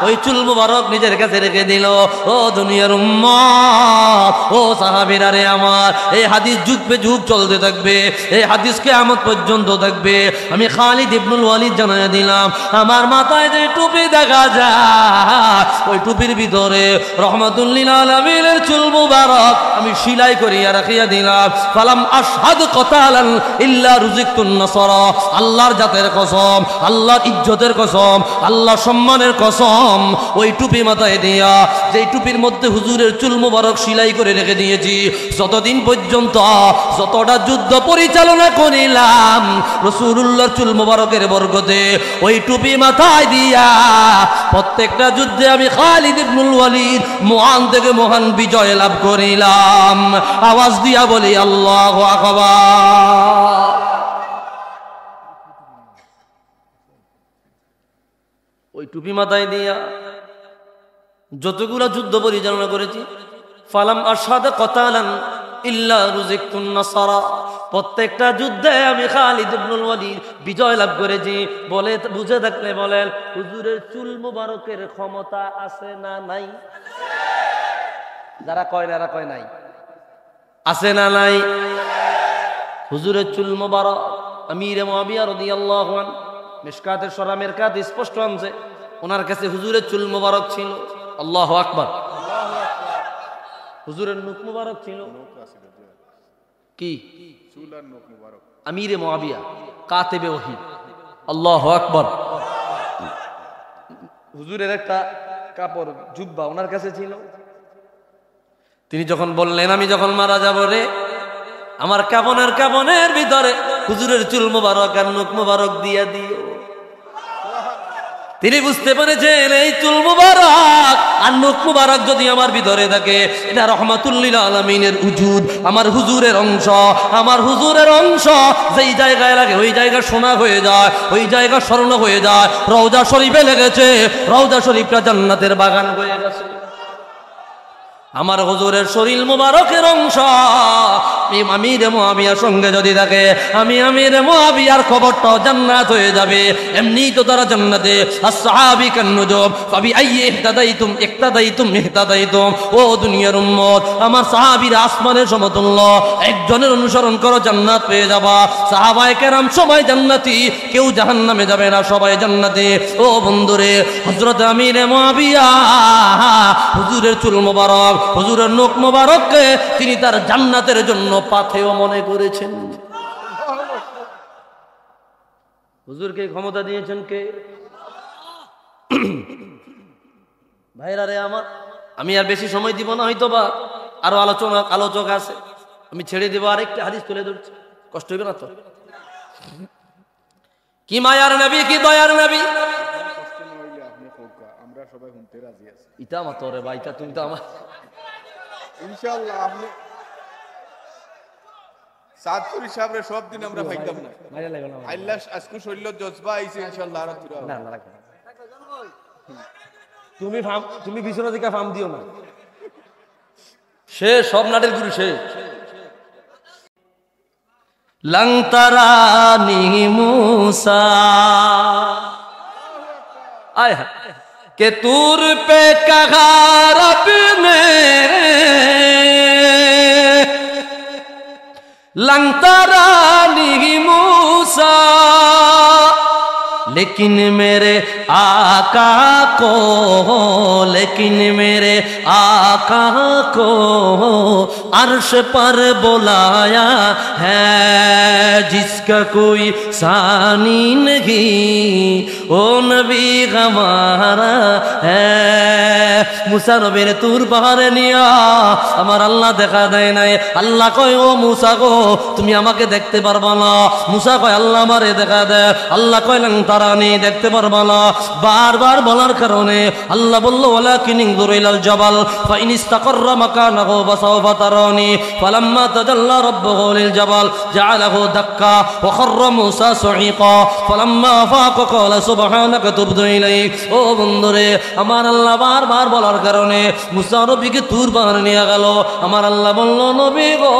ওই চুল মুবারক নিজের কাছে রেখে দিল। ও দুনিয়ার উম্মত, ও সাহাবীরা রে আমার, এই হাদিস যুগ পে যুগ চলতে থাকবে, এই হাদিস কিয়ামত পর্যন্ত থাকবে। আমি খালিদ ইবনুল ওয়ালিদ জানাইয়া দিলাম, আমার মাথায় যে টুপি দেখা যায় ওই টুপির ভিতরে রহমাতুল লিল আলামিনের চুল মুবারক আমি সেলাই করিয়া রাখিয়া দিলাম। আশহাদ কতালান ইল্লা রুজিকতুন নাসরা, আল্লাহর জাতের কসম, আল্লাহর ইজ্জতের কসম, আল্লাহর সম্মানের কসম, ওই টুপি মাথায় দিয়া যেই টুপির মধ্যে হুজুরের চুল মোবারক সেলাই করে রেখে দিয়েছি, যতদিন পর্যন্ত যতটা যুদ্ধ পরিচালনা করিলাম রাসূলুল্লাহর চুল মোবারকের বরকতে ওই টুপি মাথায় দিয়া প্রত্যেকটা যুদ্ধে আমি খালিদ ইবনুল ওয়ালিদ মহান থেকে মহান বিজয় লাভ করিলাম। আওয়াজ দিয়া বলি আল্লাহু আকবার। ওই টুপি মাথায় দিয়া যতগুলো যুদ্ধ পরিচালনা করেছি, ফালাম আশহাদ কতালান ইল্লা রুজিকতুন নাসরা, প্রত্যেকটা যুদ্ধে আমি খালিদ ইবনুল ওয়ালিদ বিজয় লাভ করেছি। বলে বুঝে থাকলে বলেন হুজুরের চুল মুবারকের ক্ষমতা আছে না নাই? যারা কয় না, এরা কয় নাই, আছে না নাই? হুজুরের চুল মুবারক আমিরে মুআবিয়া রাদিয়াল্লাহু আনহু মিশকাতের সূরা মিরকাত স্পষ্ট আনছে, ওনার কাছে হুজুরের চুল মুবারক ছিল। আল্লাহু আকবার। হুজুরের নুক মুবারক ছিল কি? চুল আর নখ মুবারক। আমিরে মুআবিয়া কাতেবে ওহী। আল্লাহু আকবার। হুজুরের একটা কাপড় জুব্বা ওনার কাছে ছিল। তিনি যখন বললেন আমি যখন মারা যাব রে, আমার কাফনের ভিতরে হুজুরের চুল মুবারক আর নখ মুবারক দিয়া দিও। তিনি বুঝতে পেরেছেন এই চুল মুবারক আর নখ মুবারক যদি আমার ভিতরে থাকে, এটা রহমাতুল লিল আলামিনের উজুদ, আমার হুজুরের অংশ, আমার হুজুরের অংশ। যেই জায়গায় লাগে ওই জায়গা সোনা হয়ে যায়, ওই জায়গা স্বর্ণ হয়ে যায়। রওজা শরীফে লেগেছে, রওজা শরীফটা জান্নাতের বাগান হয়ে গেছে। আমার হুজুরের শরীর মুবারকের অংশ আমিরে মুআবিয়ার সঙ্গে যদি থাকে, আমি আমিরে মুআবিয়ার খবরটাও জান্নাত হয়ে যাবে। এমনি তো তারা জান্নাতে। আসহাবি কান্নুজুম ফাবি আইয়ি ইহতাদাইতুম ইহতাদাইতুম। ও দুনিয়ার উম্মত, আমার সাহাবীরা আসমানের সমতুল্য, একজনের অনুসরণ করো জান্নাত পেয়ে যাবা। সাহাবায়ে কেরাম সবাই জান্নাতি, কেউ জাহান্নামে যাবে না, সবাই জান্নাতে। ও বন্ধুরে, হযরত আমিরে মুআবিয়া হুজুরের চুল মুবারক, হুজুরের নখ মুবারককে তিনি তার জান্নাতের জন্য পাথেয় মনে করেছেন। হুজুরকে ক্ষমতা দিয়েছেন কে? ভাইরা রে আমার, আমি আর বেশি সময় দিব না, হয়তো বা আরো আলোচক আছে, আমি ছেড়ে দেবো। আরেকটা হাদিস তুলে ধরছি, কষ্ট হইবে না তো? কি মায়ার নবী, কি দয়ার নবী। আমরা সবাই শুনতে রাজি আছি ইটা আমার তোরে ভাইটা, তুমি তো আমার ইনশাআল্লাহ। আপনি সাদপুরি সাহেব সব দিন আমরা ভাইতাম না, আল্লাহ আজকে শৈল জজবা আইছে ইনশাআল্লাহ। আর না না রাখ, তুমি বিছানা থেকে ফার্ম দিও না, সে সব নাটের গুরু সে। লংতরানি মুসা আয় के तूर पे कहा रब ने लंतरानी मूसा लेकिन मेरे आका को, लेकिन मेरे आका को अर्श पर बुलाया है जिसका कोई सानी नहीं, ओ नबी हमारा है। मूसा नबीर তুর পাহাড়ে নিয়া আমার আল্লাহ দেখা দেয় নাই। আল্লাহ কয় ও মুসা গো তুমি আমাকে দেখতে পারবা না। মুসা কয় আল্লাহ আমারে দেখা দেয়। আল্লাহ কয় লং তারানি দেখতে পারবা না। বারবার বলার কারণে আল্লাহ বলল ওয়ালাকিন ইনজুর ইলাল জাবাল ফাইন ইসতাকাররা মাকানাহু ফাসাওফা তারানি ফালাম্মা তাজাল্লা রাব্বুহু লিল জাবাল জাআলাহু দাক্কা ওয়া খাররা মুসা সুঈকা ফালাম্মা আফাকা ক্বালা সুবহানাকা তুবতু ইলাইক। ও বন্ধুরে আমার আল্লাহ বারবার বলার কারণে মুসা নবীকে তুর পাহাড়ে নিয়ে গেল। আমার আল্লাহ বলল নবী গো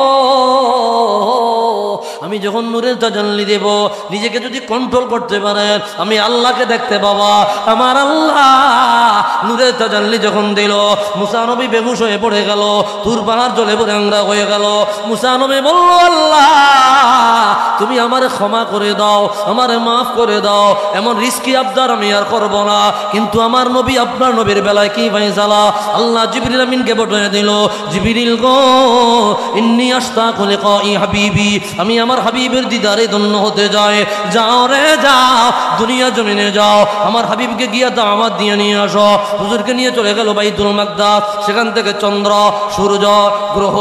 আমি যখন নূরের তাজাল্লি দেব নিজেকে যদি কন্ট্রোল করতে পারেন আমি আল্লাহকে দেখতে পাবা। আমার আল্লাহ নূরের তাজাল্লি যখন দিল মুসা নবী বেহুশ হয়ে পড়ে গেল, তুর পাহাড় জলে পড়ে আংরা হয়ে গেল। মুসা নবী বলল আল্লাহ তুমি আমারে ক্ষমা করে দাও, আমারে মাফ করে দাও, এমন রিস্কি আবদার আমি আর করব না। কিন্তু আমার নবী আপনার নবীর বেলায় কি ফায়সালা? আল্লাহ জিবরিল আমিনকে পাঠিয়ে দিল, জিবরিল গো ইন্নী আশতাকু লিকাই হাবিবি, আমি আমার হাবিবের দিদারে ধন্য হতে যাই। যাও রে যাও, দুনিয়া জমিনে যাও, আমার হাবিবকে গিয়ে দাওয়াত দিয়ে নিয়ে আসো। হুজুরকে নিয়ে চলে গেল বাইতুল মাকদাস। সেখান থেকে চন্দ্র, সূর্য, গ্রহ,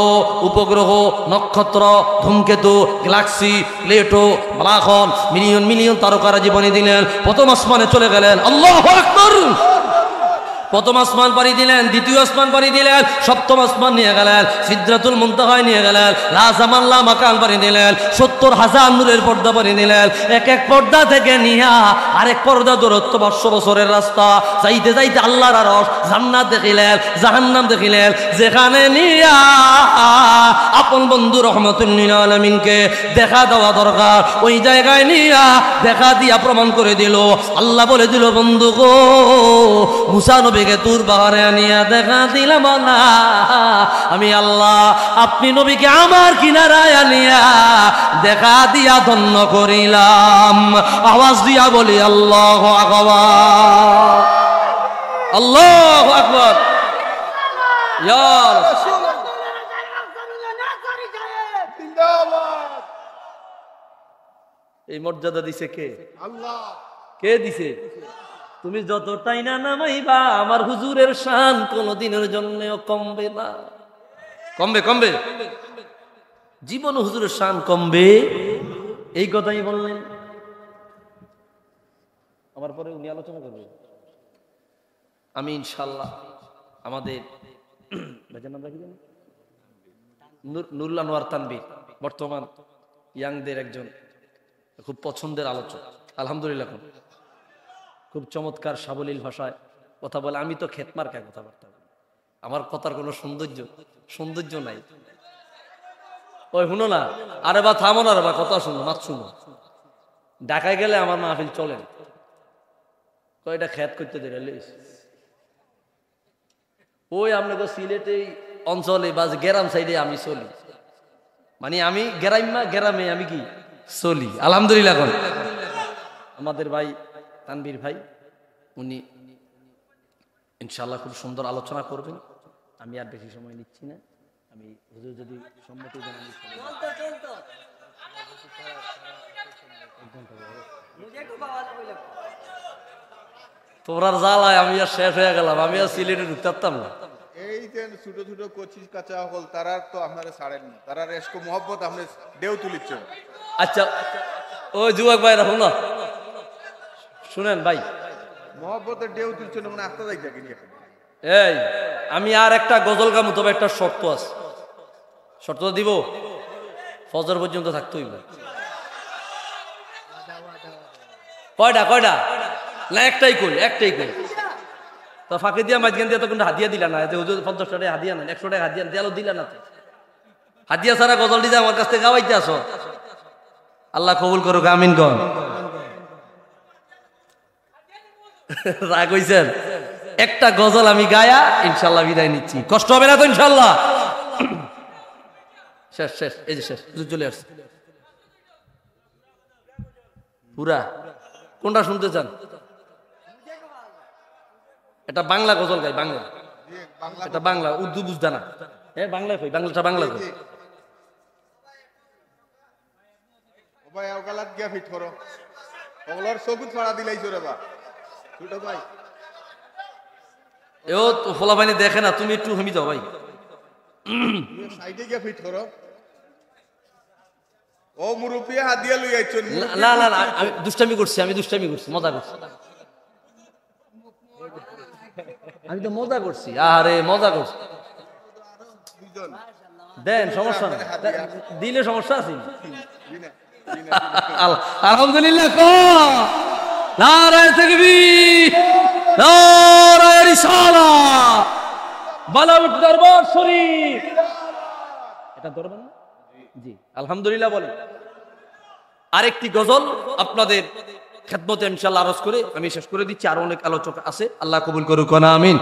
উপগ্রহ, নক্ষত্র, ধূমকেতু, Galaxy, Plato, black hole, million million তারকারা জীবনী দিলেন। প্রথম আসমানে চলে গেলেন, আল্লাহু আকবার। প্রথম আসমান পাড়ি দিলেন, দ্বিতীয় আসমান পাড়ি দিলেন, সপ্তম আসমান নিয়ে গেলেন, সিদরাতুল মুনতাহায় নিয়ে গেলেন, লা জামান লা মাকান পাড়ি দিলেন, ৭০,০০০ নূরের পর্দা পাড়ি দিলেন। এক এক পর্দা থেকে নিয়া আরেক পর্দা দূরত্ব ৫০০ বছরের রাস্তা। যাইতে যাইতে আল্লাহর আরশ, জান্নাত দেখিলেন, জাহান্নাম দেখিলেন। যেখানে নিয়া আপন বন্ধু রহমাতুল লিল আলামিনকে দেখা দেওয়া দরকার ওই জায়গায় নিয়া দেখা দিয়া প্রমাণ করে দিল। আল্লাহ বলে দিল বন্ধু গো মুসা নবী তুর পাহাড়ে আনিয়া দেখা দিলাম না আমি আল্লাহ, আপনি নবীকে আমার কিনারায় আনিয়া দেখা দিয়া ধন্য করিলাম। আওয়াজ দিয়া বলি আল্লাহু আকবার, আল্লাহু আকবার। ইয়া এই মর্যাদা দিছে কে? আল্লাহ। কে দিছে? তুমি যতটাই না নামাইবা আমার হুজুরের শান কোনদিনের জন্য কমবে না। কমবে কমবে জীবন হুজুরের শান কমবে এই কথাই বললেন। আমার পরে উনি আলোচনা করবে। আমি ইনশাআল্লাহ আমাদের নুরুল আনোয়ার তানভীর বর্তমান ইয়াংদের একজন খুব পছন্দের আলোচক, আলহামদুলিল্লাহ খুব চমৎকার সাবলীল ভাষায় কথা বলে। আমি তো খেতমার কে কথাবার্তা, আমার কথার কোনো সৌন্দর্য নাই। ওই শুনো না, আরে বা থামো না, আরে বা কথা শুনো, মাত শুনো। ঢাকায় গেলে আমার মাহফিল চলে, কয়টা খেত করতে দেবে ওই আপনাকে সিলেটে অঞ্চলে বা গ্রাম সাইডে আমি চলি, মানে আমি গ্রামে আমি কি চলি। আলহামদুলিল্লাহ আমাদের ভাই তানভীর ভাই উনি ইনশাআল্লাহ খুব সুন্দর আলোচনা করবেন। আমি আর বেশি সময় নিচ্ছি না, আমি হুজুর যদি সম্মতি দেন তোমরার জ্বালায় আমি আর শেষ হয়ে গেলাম, আমি আর সিলেটে ঢুকতে পারতাম না। এই যে ছোট ছোট কচি কাঁচা হল তারা তো আপনারা ছাড়েন না, তারা রেস্কো মোহব্বত আপনি দেও তুলিচ্ছেন। আচ্ছা ওই যুবক ভাই রাখুন না, শুনেন ভাই, মোহব্বতের ঢেউ তুলছেন মানে আস্তে যাই দেখেন। এই আমি আর একটা গজল গামু, তবে একটা শর্ত আছে। শর্ত দিব ফজর পর্যন্ত থাকতে হইব। কয়টা কয়টা না একটাই কই, একটাই কই। তো ফাঁকি দিয়া মাঝখান দিয়ে তো কিন্তু হাদিয়া দিলা না, 50 টাকা হাদিয়া না, 100 টাকা হাদিয়া দিয়ালো দিলা না। হাদিয়া ছাড়া গজল দিয়ে আমার কাছ থেকে গাওয়াইতে আসো। আল্লাহ কবুল করুক, আমিন কর। রাগ হইছেন? একটা গজল আমি গায়া ইনশাল্লাহ বিদায় নিচ্ছি, কষ্ট হবে না তো ইনশাল্লাহ? শেষ শেষ, এই যে শেষ, চলে আসছে পুরা কোনটা শুনতে চান? এটা বাংলা গজল গাই, বাংলা। এটা বাংলা, উর্দু বুঝদা না। হ্যাঁ বাংলা কই, বাংলাটা বাংলা কই। ও ভাই ওকালাত গিয়া ফিট করো, ওগুলোর সবুজ ফাড়া দিলাইছো রে বা ছোট ভাই। এও তো ফলা পানি দেখে না, তুমি একটু হেমি যাও ভাই। তুমি সাইডে গিয়া ফিট করো। ও মুরুব্বি হাত দিয়া লই আইছন। না না না, আমি দুষ্টামি করছি, মজা করছি। আমি তো মজা করছি, আরে মজা করছি। দুইজন দেন, সমস্যা না, দিলে সমস্যা আছে। দিনা আলহামদুলিল্লাহ কো নারায়ে তাকবীর, নারায়ে রিসালাত, বালাউট দরবার শরীফ। এটা দরবার না? জি আলহামদুলিল্লাহ বলেন। আরেকটি গজল আপনাদের খেদমতে ইনশাআল্লাহ আরজ করে আমি শেষ করে দিচ্ছি। আর অনেক আলোচক আছে, আল্লাহ কবুল করুক না আমিন।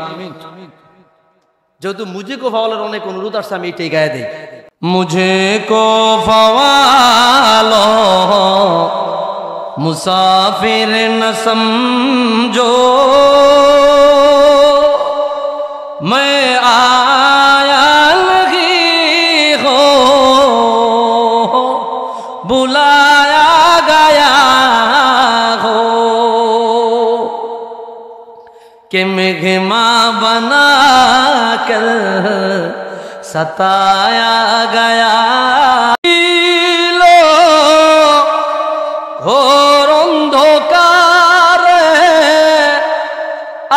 যেহেতু মুঝে কো ফাওয়ালের অনেক অনুরোধ আসছে, আমি এটাই গায়ে দেই। মুঝে কো ফাওয়ালো মুসাফির ন সমঝো, मैं आया नहीं हो, बुलाया गया हो, कि मेहमान बना कर सताया गया। ঘোর অন্ধকারে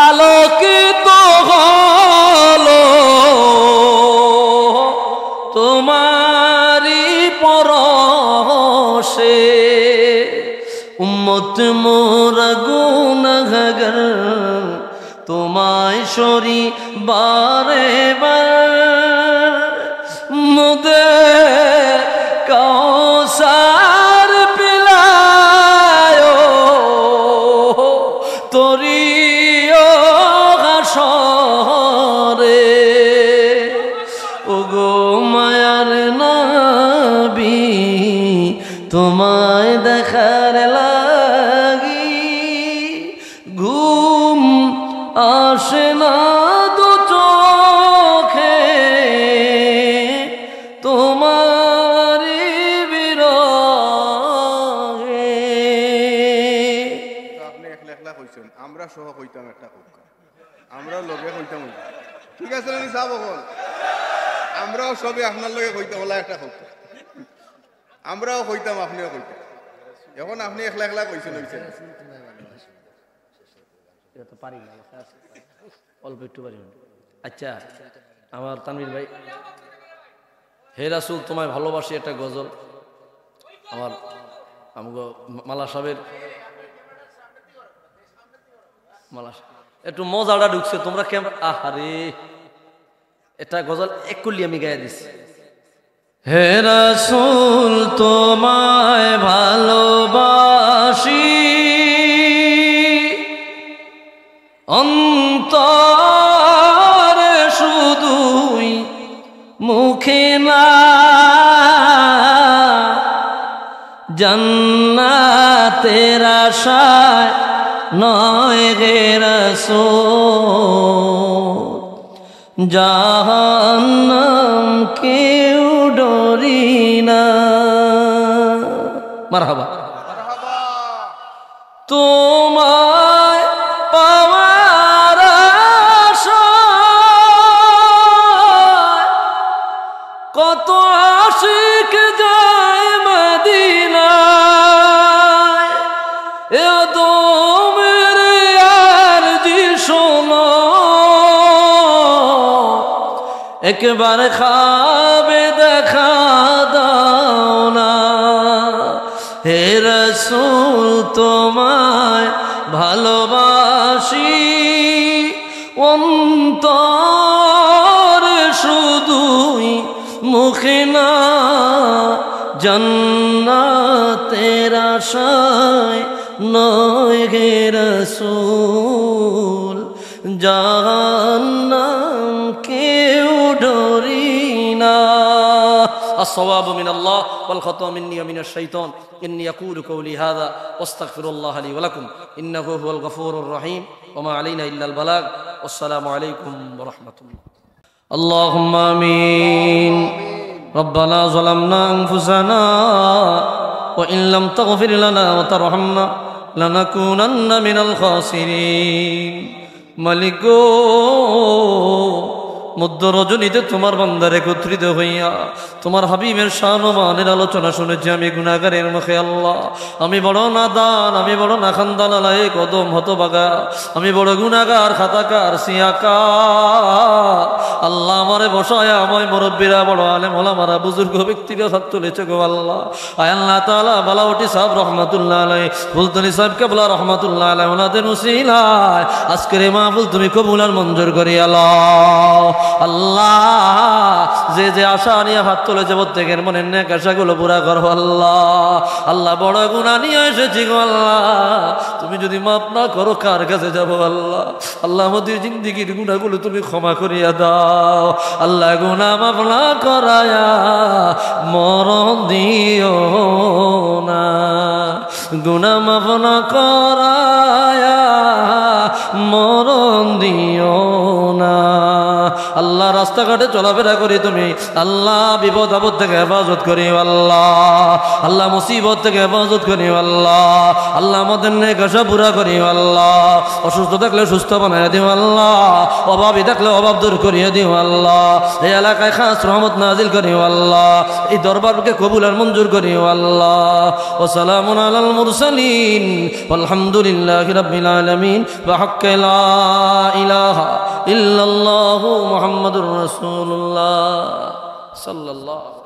আলোকিত হলো তোমারি পরশে, উম্মত মোরা গুনাহগার তোমায় সরি বারে বার, মুদে কাউসার পিলায়ো তোরিও হাসরে, ওগো মায়ার নবী তোমায় দেখার লাগি ঘুম আসে না দু চোখে, তোমারি বিরহে। আপনি একলা একলা কইছেন, আমরা সহ কইতাম একটা হোক, আমরাও লগে কইতাম। ঠিক আছে নি সাহেব, এখন আমরাও সবে আপনার লগে কইতাম ওলা একটা হোক, আমরাও কইতাম আপনিও কইতাম। এখন আপনি একলা একলা কইছেন হইছেন। অল্প একটু পারি। আচ্ছা আমার তানভীর ভাই, হে রাসূল তোমায় ভালোবাসি একটা গজল আমার আমগো মালা সাহেবের, মালা একটু মজাটা ঢুকছে, তোমরা কেমন? আহারে এটা গজল একলি আমি গায়ে দিছি। হে রাসূল তোমায় ভালোবাসি অন্তরে শুধুই, মুখে না, জান্নাতের আশায় নয় গে রাসূল, জাহান্নাম কেউ ডরি না। মারহাবা। তোমায় পাওয়ার আশায় কত আশিক যায় মদিনায়, এ দমের আরজি শোনো, একবার খাবে দেখা দাও না। হে রাসূল তোমায় ভালোবাসি অন্তরে শুধুই, মুখে না, জান্নাতের আশায় নয় গে রাসূল, জাহান্নাম কেউ ডরি না। الصواب من الله والخطأ مني ومن الشيطان إني أقول قولي هذا واستغفر الله لي ولكم إنه هو الغفور الرحيم وما علينا إلا البلاغ والسلام عليكم ورحمة الله. اللهم آمين. ربنا ظلمنا أنفسنا وإن لم تغفر لنا وترحمنا لنكونن من الخاسرين. মালিক মধ্য রজনীতে তোমার বান্দার একত্রিত হইয়া তোমার হাবিবের শান ও মানের আলোচনা শুনেছি আমি গুনাহগারের মুখে। আল্লাহ আমি বড় নাদান, আমি বড় নাখানদান, আলাই কদম হতভাগা, আমি বড় গুনাহগার, খাতাকার, সিয়াকার। আল্লাহ আমারে বসায় আমায় মুরব্বীরা বড় আলেম ওলামারা বুজুর্গ ব্যক্তিরা হাত তুলেছে গো আল্লাহ। আয় আল্লাহ তাআলা বালাউটি সাহেব রহমাতুল্লাহ আলাইহি, ফুলতনি সাহেব কেবলা রহমাতুল্লাহ আলাইহি, ওনাদের উসিলায় আজকের এই মাহফিল তুমি কবুল আর মঞ্জুর করিয়া লও। আল্লাহ যে যে আশা নিয়ে হাত তুলেছে প্রত্যেকের মনের নেক আশাগুলো পুরা করো আল্লাহ। আল্লাহ বড় গুনাহ নিয়ে এসেছি গো আল্লাহ, তুমি যদি মাফ না করো কার কাছে যাবো আল্লাহ। আল্লাহ আমাদের জিন্দেগির গুনাহগুলো তুমি ক্ষমা করিয়া দাও আল্লাহ। গুনাহ মাফ না করায়া মরণ দিও না, গুনাহ মাফ না করায়া মরণ দিও না। আল্লাহ রাস্তাঘাটে চলাফেরা করি তুমি আল্লাহ বিপদ আপদ থেকে হেফাজত করি আল্লাহ। আল্লাহ মুসিবত থেকে হেফাজত করি আল্লাহ। আল্লাহ আমাদের নেক আশা পুরা করি আল্লাহ। অসুস্থ থাকলে সুস্থ বানাই দিও আল্লাহ, অভাবী থাকলে অভাব দূর করিয়ে দিও আল্লাহ। এই এলাকায় খাস রহমত নাজিল করিও আল্লাহ, এই দরবারকে কবুল আর মঞ্জুর করিও আল্লাহ। ওয়া সালামুন আলাল মুরসালিন আলহামদুলিল্লাহি রাব্বিল আলামিন ওয়া হাক্কা লা ইলাহা ইল্লাল্লাহু মুহাম্মাদুর রাসূলুল্লাহ সাল্লাল্লাহু